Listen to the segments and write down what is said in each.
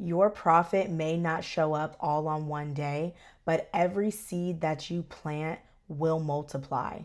Your profit may not show up all on one day, but every seed that you plant will multiply.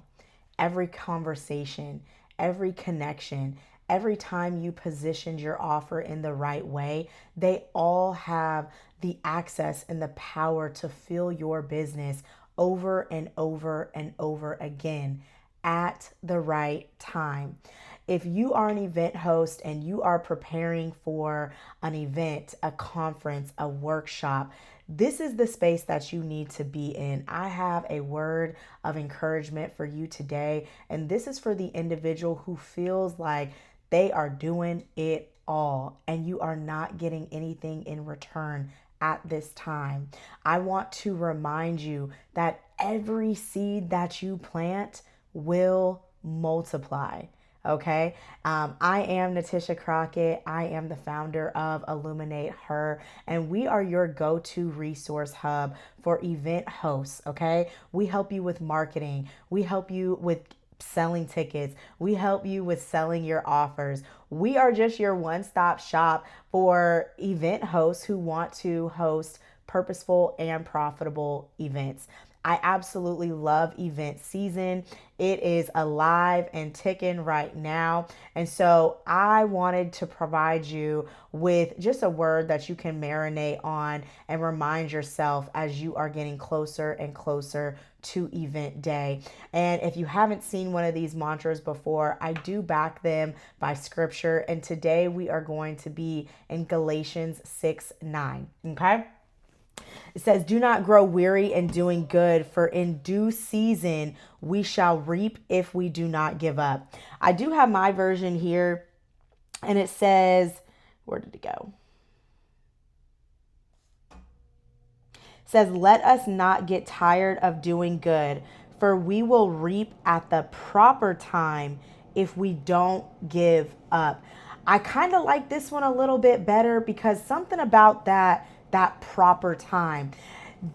Every conversation, every connection, every time you positioned your offer in the right way, they all have the access and the power to fill your business over and over and over again at the right time. If you are an event host and you are preparing for an event, a conference, a workshop, this is the space that you need to be in. I have a word of encouragement for you today, and this is for the individual who feels like they are doing it all and you are not getting anything in return at this time. I want to remind you that every seed that you plant will multiply. Okay. I am Natisha Crockett. I am the founder of Illuminate Her, and we are your go-to resource hub for event hosts. Okay. We help you with marketing. We help you with selling tickets. We help you with selling your offers. We are just your one-stop shop for event hosts who want to host purposeful and profitable events. I absolutely love event season. It is alive and ticking right now. And so I wanted to provide you with just a word that you can marinate on and remind yourself as you are getting closer and closer to event day. And if you haven't seen one of these mantras before, I do back them by scripture. And today we are going to be in Galatians 6:9. Okay. It says, "Do not grow weary in doing good, for in due season we shall reap if we do not give up." I do have my version here, and it says, where did it go? It says, "Let us not get tired of doing good, for we will reap at the proper time if we don't give up." I kind of like this one a little bit better because something about that proper time.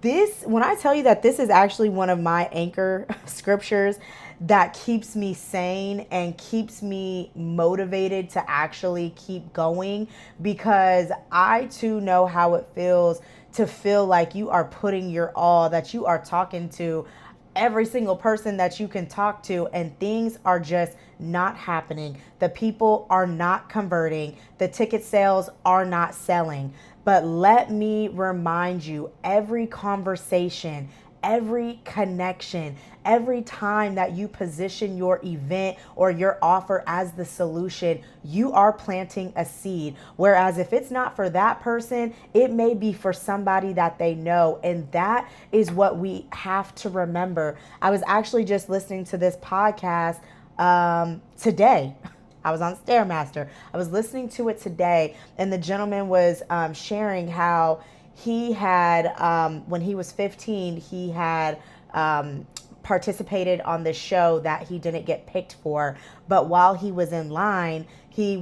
This, when I tell you that this is actually one of my anchor scriptures that keeps me sane and keeps me motivated to actually keep going, because I too know how it feels to feel like you are putting your all, that you are talking to every single person that you can talk to, and things are just not happening. The people are not converting. The ticket sales are not selling. But let me remind you, every conversation, every connection, every time that you position your event or your offer as the solution, you are planting a seed. Whereas if it's not for that person, it may be for somebody that they know. And that is what we have to remember. I was actually just listening to this podcast today. I was on Stairmaster. I was listening to it today, and the gentleman was sharing how he had, when he was 15, he had participated on this show that he didn't get picked for. But while he was in line, he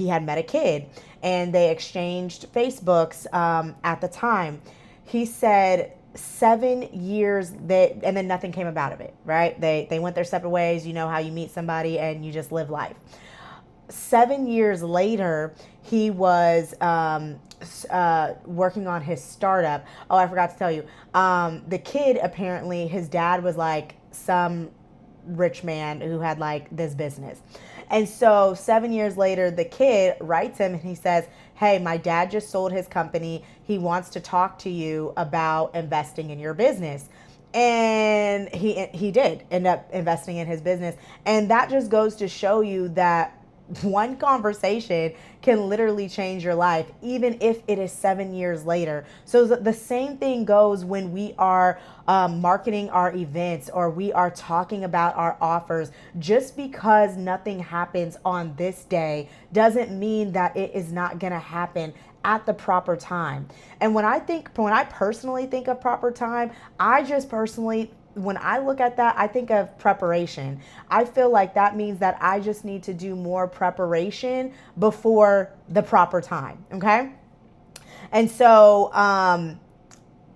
had met a kid, and they exchanged Facebooks at the time. He said 7 years and then nothing came about of it, right? They went their separate ways. You know how you meet somebody and you just live life. 7 years later, he was working on his startup. Oh, I forgot to tell you. The kid, apparently, his dad was like some rich man who had like this business. And so 7 years later, the kid writes him and he says, "Hey, my dad just sold his company. He wants to talk to you about investing in your business." And he did end up investing in his business. And that just goes to show you that one conversation can literally change your life, even if it is 7 years later. So the same thing goes when we are marketing our events or we are talking about our offers. Just because nothing happens on this day doesn't mean that it is not going to happen at the proper time. And when I personally think of proper time, when I look at that, I think of preparation. I feel like that means that I just need to do more preparation before the proper time. Okay. And so,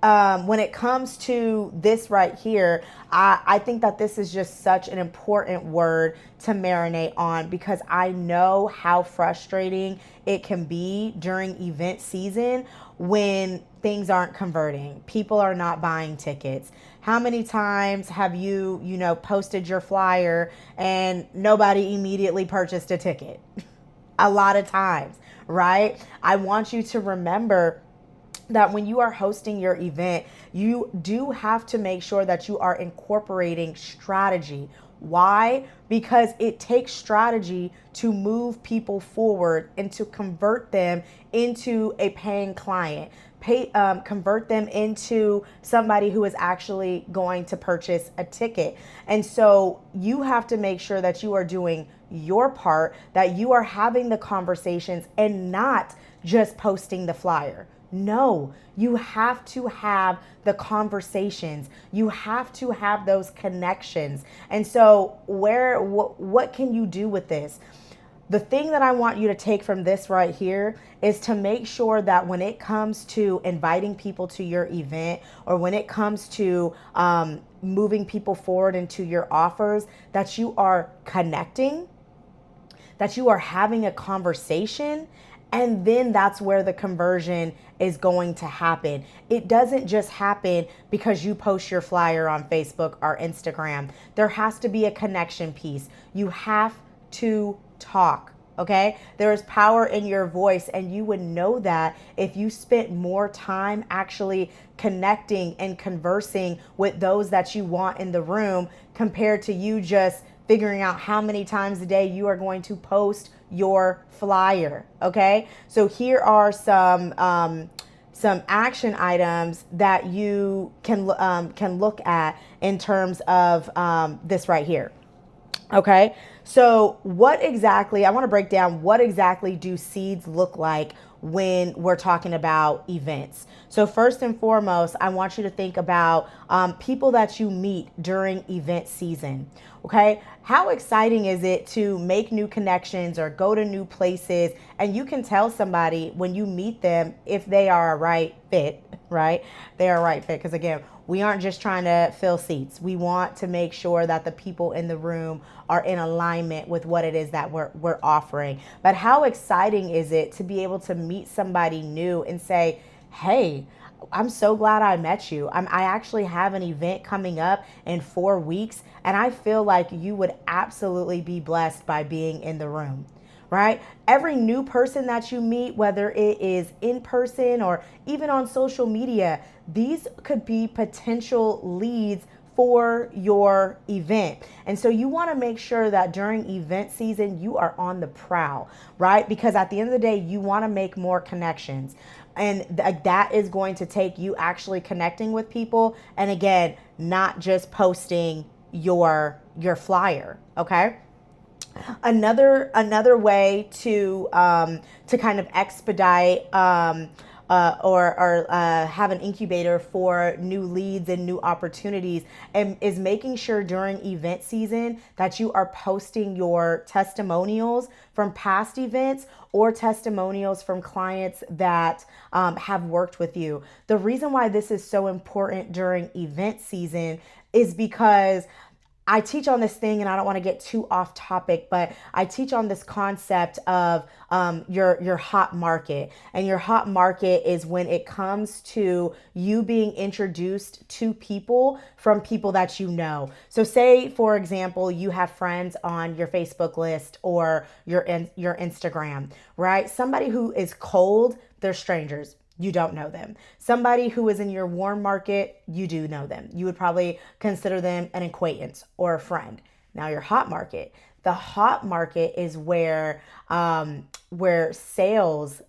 when it comes to this right here, I think that this is just such an important word to marinate on, because I know how frustrating it can be during event season when things aren't converting. People are not buying tickets. How many times have you posted your flyer and nobody immediately purchased a ticket? A lot of times, right? I want you to remember that when you are hosting your event, you do have to make sure that you are incorporating strategy. Why? Because it takes strategy to move people forward and to convert them into a paying client. Convert them into somebody who is actually going to purchase a ticket. And so you have to make sure that you are doing your part, that you are having the conversations and not just posting the flyer. No, you have to have the conversations. You have to have those connections. And so, what can you do with this? The thing that I want you to take from this right here is to make sure that when it comes to inviting people to your event, or when it comes to moving people forward into your offers, that you are connecting, that you are having a conversation, and then that's where the conversion is going to happen. It doesn't just happen because you post your flyer on Facebook or Instagram. There has to be a connection piece. You have to talk. Okay, there is power in your voice, and you would know that if you spent more time actually connecting and conversing with those that you want in the room, compared to you just figuring out how many times a day you are going to post your flyer. Okay, so here are some action items that you can look at in terms of this right here. Okay, so I want to break down what exactly do seeds look like when we're talking about events. So first and foremost, I want you to think about people that you meet during event season. Okay, how exciting is it to make new connections or go to new places, and you can tell somebody when you meet them if they are a right fit, right? They are a right fit, because again, we aren't just trying to fill seats. We want to make sure that the people in the room are in alignment with what it is that we're offering. But how exciting is it to be able to meet somebody new and say, hey, I'm so glad I met you. I actually have an event coming up in 4 weeks, and I feel like you would absolutely be blessed by being in the room. Right? Every new person that you meet, whether it is in person or even on social media, these could be potential leads for your event. And so you want to make sure that during event season, you are on the prowl, right? Because at the end of the day, you want to make more connections. And that is going to take you actually connecting with people. And again, not just posting your flyer, okay? Another way to kind of expedite or have an incubator for new leads and new opportunities, and is making sure during event season that you are posting your testimonials from past events or testimonials from clients that have worked with you. The reason why this is so important during event season is because I teach on this thing, and I don't want to get too off topic, but I teach on this concept of your hot market. And your hot market is when it comes to you being introduced to people from people that you know. So say, for example, you have friends on your Facebook list or your Instagram, right? Somebody who is cold, they're strangers. You don't know them. Somebody who is in your warm market, you do know them. You would probably consider them an acquaintance or a friend. Now your hot market. The hot market is where sales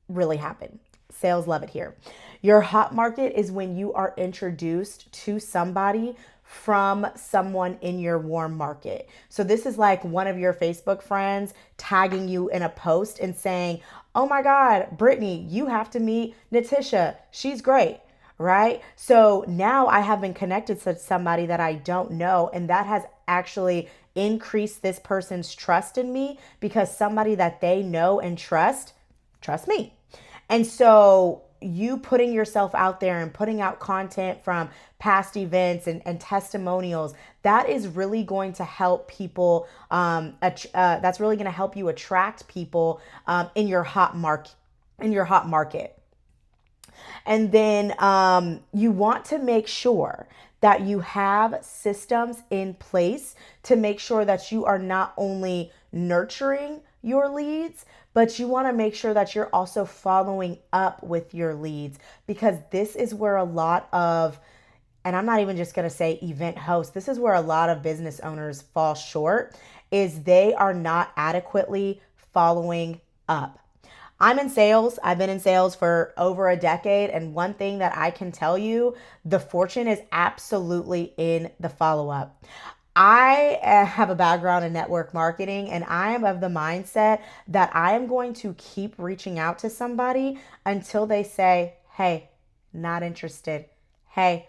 really happen. Sales love it here. Your hot market is when you are introduced to somebody from someone in your warm market. So this is like one of your Facebook friends tagging you in a post and saying, oh my God, Brittany, you have to meet Natisha. She's great, right? So now I have been connected to somebody that I don't know, and that has actually increased this person's trust in me, because somebody that they know and trust me. And so you putting yourself out there and putting out content from past events and testimonials, that is really going to help people. That's really going to help you attract people in your hot market. In your hot market. And then you want to make sure that you have systems in place to make sure that you are not only nurturing your leads, but you want to make sure that you're also following up with your leads, because this is where a lot of, and I'm not even just going to say event hosts, this is where a lot of business owners fall short, is they are not adequately following up. I'm in sales. I've been in sales for over a decade. And one thing that I can tell you, the fortune is absolutely in the follow up. I have a background in network marketing, and I am of the mindset that I am going to keep reaching out to somebody until they say, hey, not interested. Hey,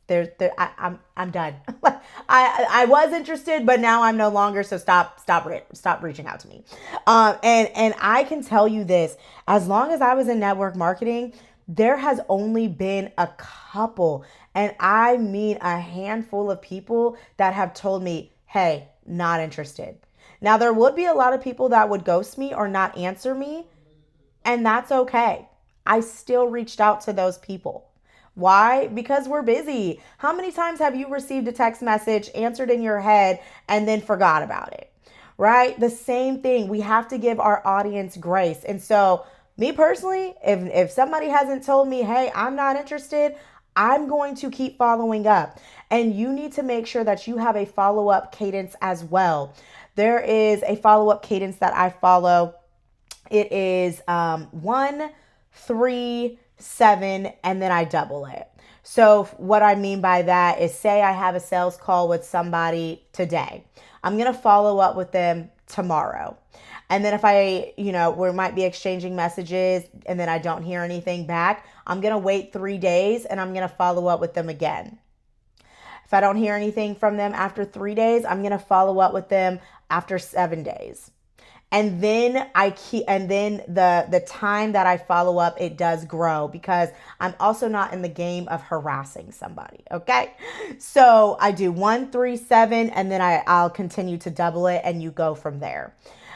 I'm done. I was interested, but now I'm no longer. So stop reaching out to me. And I can tell you this: as long as I was in network marketing, there has only been a couple, and I mean a handful of people that have told me, "Hey, not interested." Now there would be a lot of people that would ghost me or not answer me, and that's okay. I still reached out to those people. Why? Because we're busy. How many times have you received a text message, answered in your head, and then forgot about it? Right? The same thing. We have to give our audience grace. And so, me personally, if somebody hasn't told me, hey, I'm not interested, I'm going to keep following up. And you need to make sure that you have a follow up cadence as well. There is a follow up cadence that I follow. It is 1, 3, 7, and then I double it. So what I mean by that is, say I have a sales call with somebody today. I'm going to follow up with them tomorrow. And then if we might be exchanging messages and then I don't hear anything back, I'm going to wait 3 days and I'm going to follow up with them again. If I don't hear anything from them after 3 days, I'm going to follow up with them after 7 days. And then the time that I follow up, it does grow, because I'm also not in the game of harassing somebody. Okay. So I do 1, 3, 7, and then I'll continue to double it, and you go from there.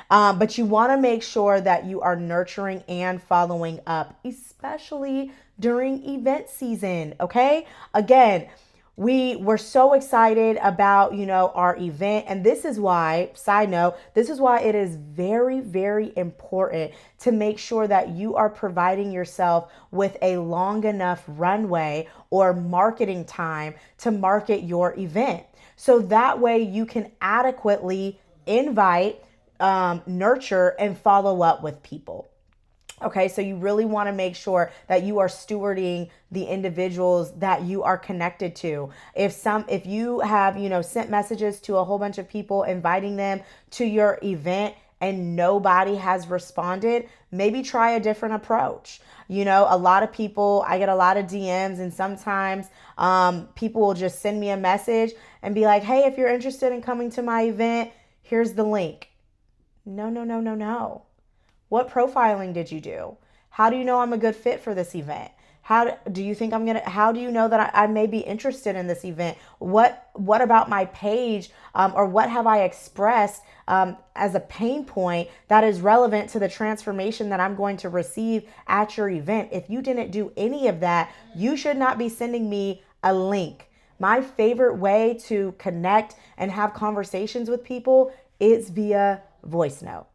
But you want to make sure that you are nurturing and following up, especially during event season. Okay. Again, we were so excited about, our event. And this is why, side note, this is why it is very, very important to make sure that you are providing yourself with a long enough runway or marketing time to market your event. So that way you can adequately invite, nurture, and follow up with people. Okay, so you really want to make sure that you are stewarding the individuals that you are connected to. If you have, sent messages to a whole bunch of people inviting them to your event and nobody has responded, maybe try a different approach. A lot of people, I get a lot of DMs, and sometimes people will just send me a message and be like, hey, if you're interested in coming to my event, here's the link. No, no, no, no, no. What profiling did you do? How do you know I'm a good fit for this event? How do you think how do you know that I may be interested in this event? What about my page, or what have I expressed as a pain point that is relevant to the transformation that I'm going to receive at your event? If you didn't do any of that, you should not be sending me a link. My favorite way to connect and have conversations with people is via voice note.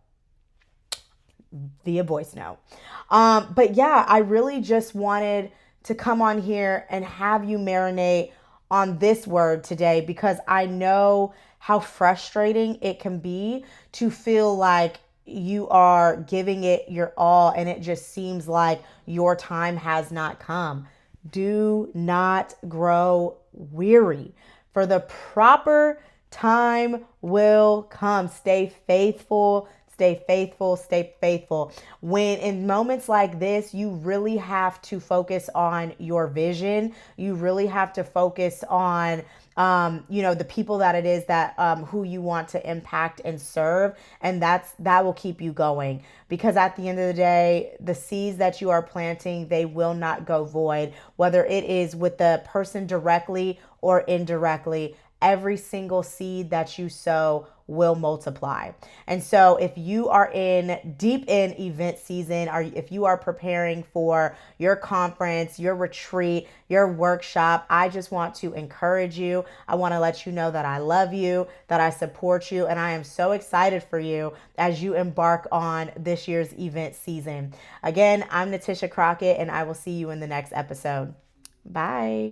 But yeah, I really just wanted to come on here and have you marinate on this word today, because I know how frustrating it can be to feel like you are giving it your all and it just seems like your time has not come. Do not grow weary, for the proper time will come. Stay faithful. stay faithful, stay faithful. When in moments like this, you really have to focus on your vision. You really have to focus on the people that it is that who you want to impact and serve, and that will keep you going. Because at the end of the day, the seeds that you are planting, they will not go void, whether it is with the person directly or indirectly. Every single seed that you sow will multiply. And so if you are deep in event season, or if you are preparing for your conference, your retreat, your workshop, I just want to encourage you. I want to let you know that I love you, that I support you, and I am so excited for you as you embark on this year's event season. Again, I'm Natisha Crockett, and I will see you in the next episode. Bye.